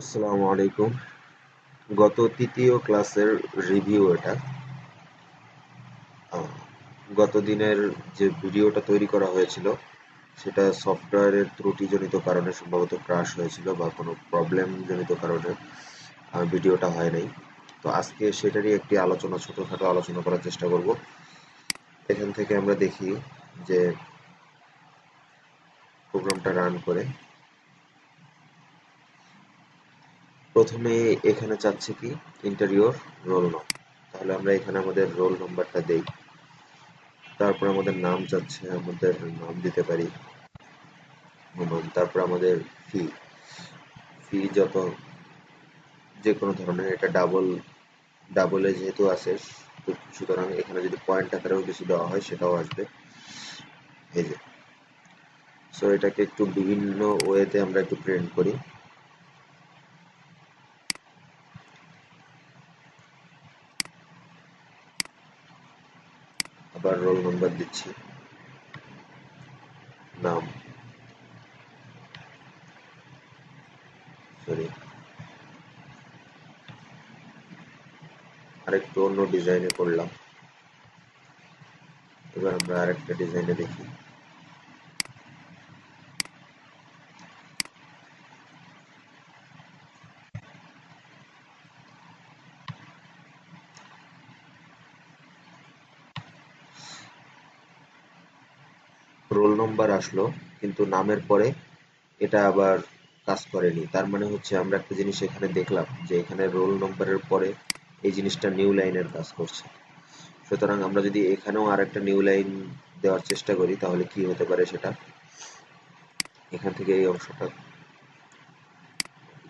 আসসালামু আলাইকুম। গত তৃতীয় ক্লাসের রিভিউ এটা। আহ, গত দিনের যে ভিডিওটা তৈরি করা হয়েছিল সেটা সফটওয়্যারের ত্রুটিজনিত কারণে সম্ভবত ক্রাশ হয়েছিল বা কোনো প্রবলেম জনিত কারণে ভিডিওটা হয় নাই। তো আজকে সেটারই একটি ছোটখাটো আলোচনা করার চেষ্টা করব। এখান থেকে আমরা দেখি যে প্রোগ্রামটা রান করে প্রথমে এখানে চাচ্ছে কি ইন্টারিয়র রোল নম্বর। তাহলে আমরা এখানে আমাদের রোল নম্বরটা দেই। তারপর আমাদের নাম চাচ্ছে, আমাদের নাম দিতে পারি মোহাম্মদ। তারপর আমাদের ফি ফি যত যে কোনো ধরনের, এটা ডাবলে যেহেতু আছে, সুতরাং এখানে যদি পয়েন্ট আকারেও কিছু দেওয়া হয় সেটাও আসবে। এই যে, সো এটাকে একটু বিভিন্ন ওয়েতে আমরা একটু প্রিন্ট করি। আবার রোল নাম্বার দিচ্ছি, নাম, সরি, আরেকটু অন্য ডিজাইনে করলাম। এবার আমরা আরেকটা ডিজাইনে দেখি। রোল নম্বর আসলো, কিন্তু নামের পরে এটা আবার কাজ করেনি। তার মানে হচ্ছে আমরা একটা জিনিস এখানে দেখলাম যে এখানে রোল নম্বরের পরে এই জিনিসটা নিউ লাইনের কাজ করছে। সুতরাং আমরা যদি এখানেও আর একটা নিউ লাইন দেওয়ার চেষ্টা করি তাহলে কি হতে পারে সেটা এখান থেকে এই অংশটা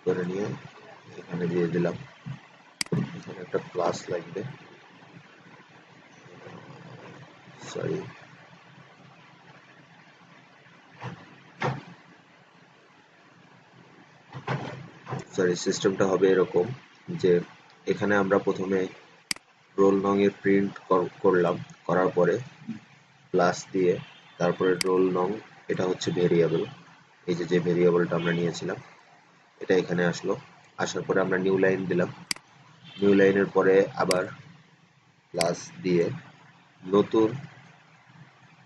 করে নিয়ে এখানে দিয়ে দিলাম। এখানে একটা প্লাস লাগবে, সরি, সিস্টেমটা হবে এরকম যে এখানে আমরা প্রথমে রোল নং এর প্রিন্ট করলাম, করার পরে প্লাস দিয়ে তারপরে রোল নং, এটা হচ্ছে ভেরিয়েবল। এই যে ভেরিয়েবলটা আমরা নিয়েছিলাম এটা এখানে আসলো। আসার পরে আমরা নিউ লাইন দিলাম, নিউ লাইনের পরে আবার প্লাস দিয়ে নতুন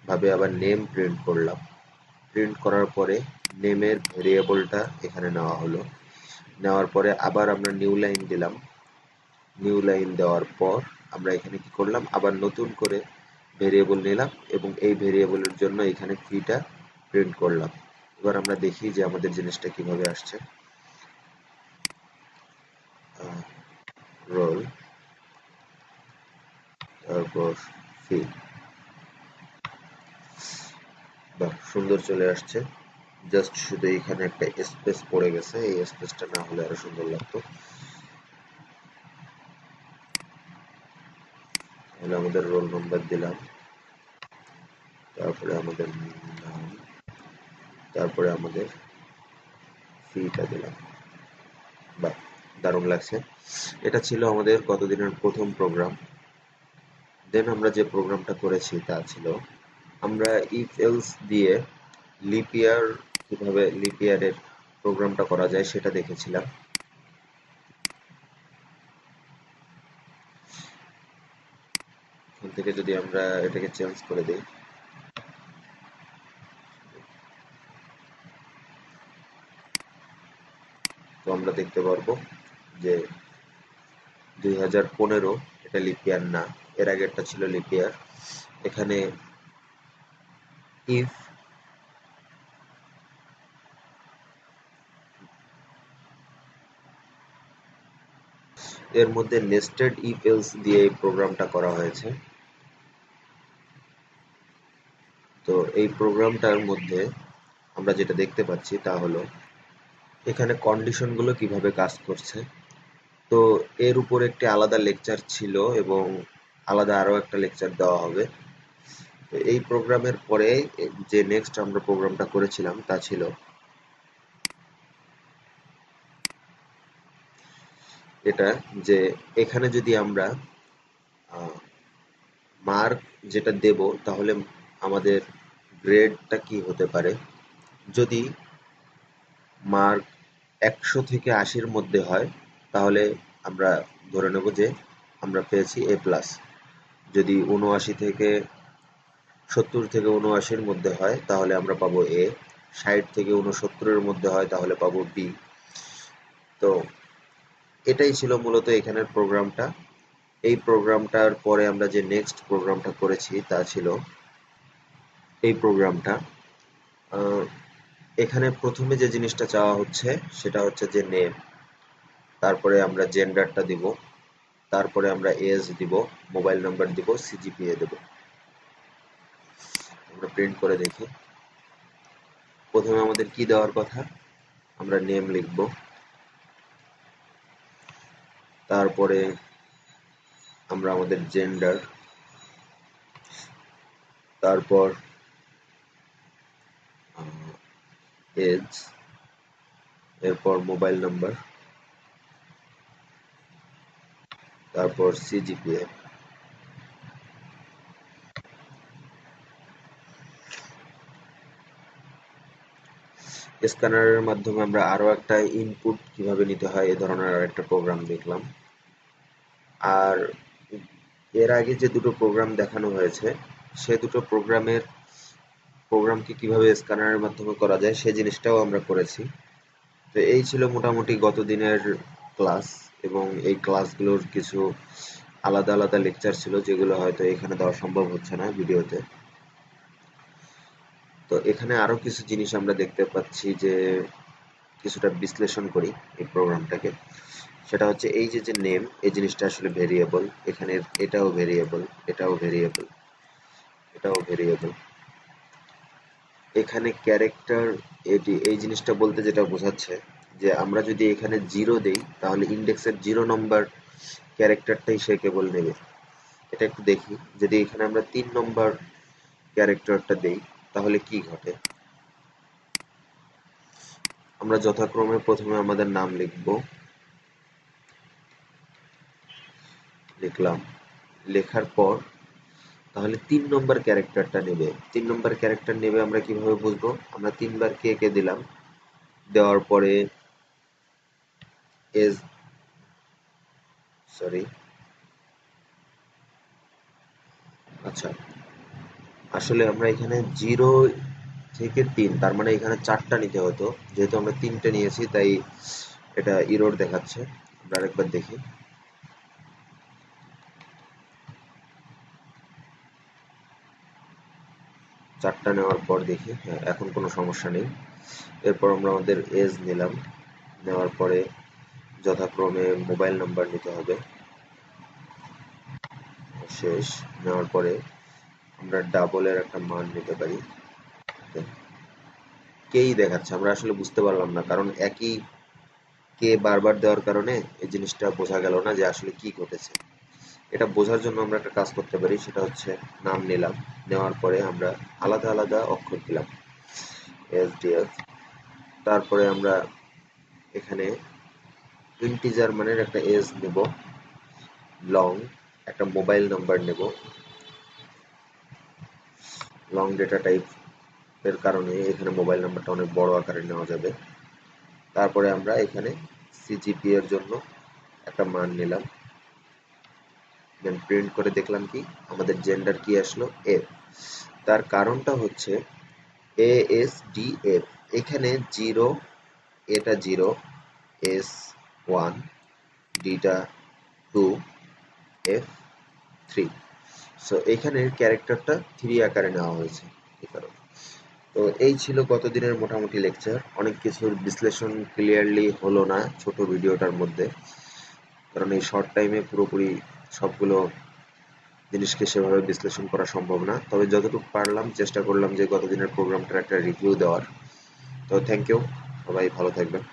ভাবে আবার নেম প্রিন্ট করলাম। প্রিন্ট করার পরে নেমের ভেরিয়েবলটা এখানে নেওয়া হলো। নেওয়ার পরে আবার আমরা নিউ লাইন দিলাম। নিউ লাইন দেওয়ার পর আমরা এখানে কি করলাম, আবার নতুন করে ভেরিয়েবল নিলাম এবং এই ভেরিয়েবলের জন্য এখানে ফিটা প্রিন্ট করলাম। এবার আমরা দেখি যে আমাদের জিনিসটা কিভাবে আসছে। রোল, তারপর ফি, বাহ, সুন্দর চলে আসছে। জাস্ট শুধু এখানে একটা স্পেস পড়ে গেছে, এই স্পেসটা না হলে আরো সুন্দর লাগতো। তাহলে আমাদের রোল নাম্বার দিলাম, তারপরে আমাদের নাম, তারপরে আমাদের ফিটা দিলাম। বাহ, দারুণ লাগছে। এটা ছিল আমাদের গতদিনের প্রথম প্রোগ্রাম। দেন আমরা যে প্রোগ্রামটা করেছি তা ছিল আমরা ইফ এলস দিয়ে কিভাবে লিপ ইয়ারের প্রোগ্রামটা করা যায় সেটা দেখেছিলাম। এখান থেকে যদি আমরা এটাকে চেঞ্জ করে দিই, তো আমরা দেখতে পারবো যে 2015 এটা লিপ ইয়ার না, এর আগেরটা ছিল লিপ ইয়ার। এখানে ইফ এর মধ্যে নেস্টেড ইফ এলস দিয়ে এই প্রোগ্রামটা করা হয়েছে। তো এই প্রোগ্রামটার মধ্যে আমরা যেটা দেখতে পাচ্ছি তা হলো এখানে কন্ডিশনগুলো কিভাবে কাজ করছে। তো এর উপর একটি আলাদা লেকচার ছিল এবং আলাদা আরো একটা লেকচার দেওয়া হবে। তো এই প্রোগ্রামের পরে যে নেক্সট আমরা প্রোগ্রামটা করেছিলাম তা ছিল এটা, যে এখানে যদি আমরা মার্ক যেটা দেব তাহলে আমাদের গ্রেডটা কি হতে পারে। যদি মার্ক 100 থেকে 80-র মধ্যে হয় তাহলে আমরা ধরে নেব যে আমরা পেয়েছি A+। যদি 70 থেকে 79-র মধ্যে হয় তাহলে আমরা পাবো A। 60 থেকে 69-এর মধ্যে হয় তাহলে পাবো B। তো এটাই ছিল মূলত এখানের প্রোগ্রামটা। এই প্রোগ্রামটার পরে আমরা যে নেক্সট প্রোগ্রামটা করেছি তা ছিল এই প্রোগ্রামটা। এখানে প্রথমে যে জিনিসটা চাওয়া হচ্ছে সেটা হচ্ছে যে নেম, তারপরে আমরা জেন্ডারটা দিব, তারপরে আমরা এজ দিব, মোবাইল নাম্বার দিব, সিজিপিএ দেব। আমরা প্রিন্ট করে দেখি। প্রথমে আমাদের কি দেওয়ার কথা, আমরা নেম লিখব, তারপরে আমরা আমাদের জেন্ডার, তারপর এজ, এরপর মোবাইল নাম্বার, তারপর সিজিপিএ। স্ক্যানারের মাধ্যমে আমরা আরো একটা ইনপুট কিভাবে নিতে হয় এ ধরনের আরেকটা প্রোগ্রাম দেখলাম। আর এর আগে যে দুটো প্রোগ্রাম দেখানো হয়েছে সে দুটো প্রোগ্রামকে কিভাবে স্ক্যানারের মাধ্যমে করা যায় সে জিনিসটাও আমরা করেছি। তো এই ছিল মোটামুটি গত দিনের ক্লাস, এবং এই ক্লাসগুলোর কিছু আলাদা আলাদা লেকচার ছিল যেগুলো হয়তো এখানে দেওয়া সম্ভব হচ্ছে না ভিডিওতে। তো এখানে আরো কিছু জিনিস আমরা দেখতে পাচ্ছি যে কিছুটা বিশ্লেষণ করি এই প্রোগ্রামটাকে। সেটা হচ্ছে এই যে নেম, এই জিনিসটা আসলে ভেরিয়েবল। এখানে এটাও ভেরিয়েবল, এটাও ভেরিয়েবল, এটাও ভেরিয়েবল। এখানে ক্যারেক্টার, এই জিনিসটা বলতে যেটা বোঝাচ্ছে যে আমরা যদি এখানে 0 দেই তাহলে ইন্ডেক্সের 0 নম্বর ক্যারেক্টারটাই সে কেবল নেবে। এটা একটু দেখি, যদি এখানে আমরা 3 নম্বর ক্যারেক্টারটা দেই তাহলে কি ঘটে। আমরা যথাক্রমে প্রথমে আমাদের নাম লিখলাম, লেখার পর তাহলে 3 নম্বর ক্যারেক্টারটা নেবে। 3 নম্বর ক্যারেক্টার নেবে আমরা কিভাবে বুঝবো, আমরা 3 বার কে দিলাম, দেওয়ার পরে এজ, সরি, আচ্ছা, আসলে আমরা এখানে 0 থেকে 3, তার মানে এখানে 4টা নিতে হতো, যেহেতু আমরা 3টে নিয়েছি তাই এটা ইরর দেখাচ্ছে। আমরা আরেকবার দেখি। 4টা নেওয়ার পর দেখি, হ্যাঁ এখন কোনো সমস্যা নেই। এরপর আমরা আমাদের এজ নিলাম, নেওয়ার পরে যথাক্রমে মোবাইল নাম্বার নিতে হবে, শেষ। নেওয়ার পরে আমরা ডাবলের একটা মান নিতে পারি। কেই দেখাচ্ছে, আমরা আসলে বুঝতে পারলাম না, কারণ একই কে বারবার দেওয়ার কারণে এই জিনিসটা বোঝা গেল না যে আসলে কি ঘটেছে। এটা বোঝার জন্য আমরা একটা কাজ করতে পারি, সেটা হচ্ছে নাম নিলাম, নেওয়ার পরে আমরা আলাদা আলাদা অক্ষর দিলাম, এসডিএফ। তারপরে আমরা এখানে ইন্টিজার মানের একটা এজ নেব, লং একটা মোবাইল নাম্বার নেব, লং ডেটা টাইপ এর কারণে এখানে মোবাইল নাম্বারটা অনেক বড় আকারে নেওয়া যাবে। তারপরে আমরা এখানে সিজিপি এর জন্য একটা মান নিলাম, দেন প্রিন্ট করে দেখলাম কি আমাদের জেন্ডার কি আসলো, এফ। তার কারণটা হচ্ছে ASDF, এখানে 0, এটা 0, S 1, ডিটা 2, F 3। সো এখানে ক্যারেক্টারটা 3 আকারে নেওয়া হয়েছে এই কারণে। তো এই ছিল গতদিনের মোটামুটি লেকচার। অনেক কিছুর বিশ্লেষণ ক্লিয়ারলি হলো না ছোট ভিডিওটার মধ্যে, কারণ এই শর্ট টাইমে পুরোপুরি সবগুলো জিনিসকে সেভাবে বিশ্লেষণ করা সম্ভব না। তবে যতটুকু পারলাম চেষ্টা করলাম যে গতদিনের প্রোগ্রামটার একটা রিভিউ দেওয়ার। তো থ্যাংক ইউ, সবাই ভালো থাকবেন।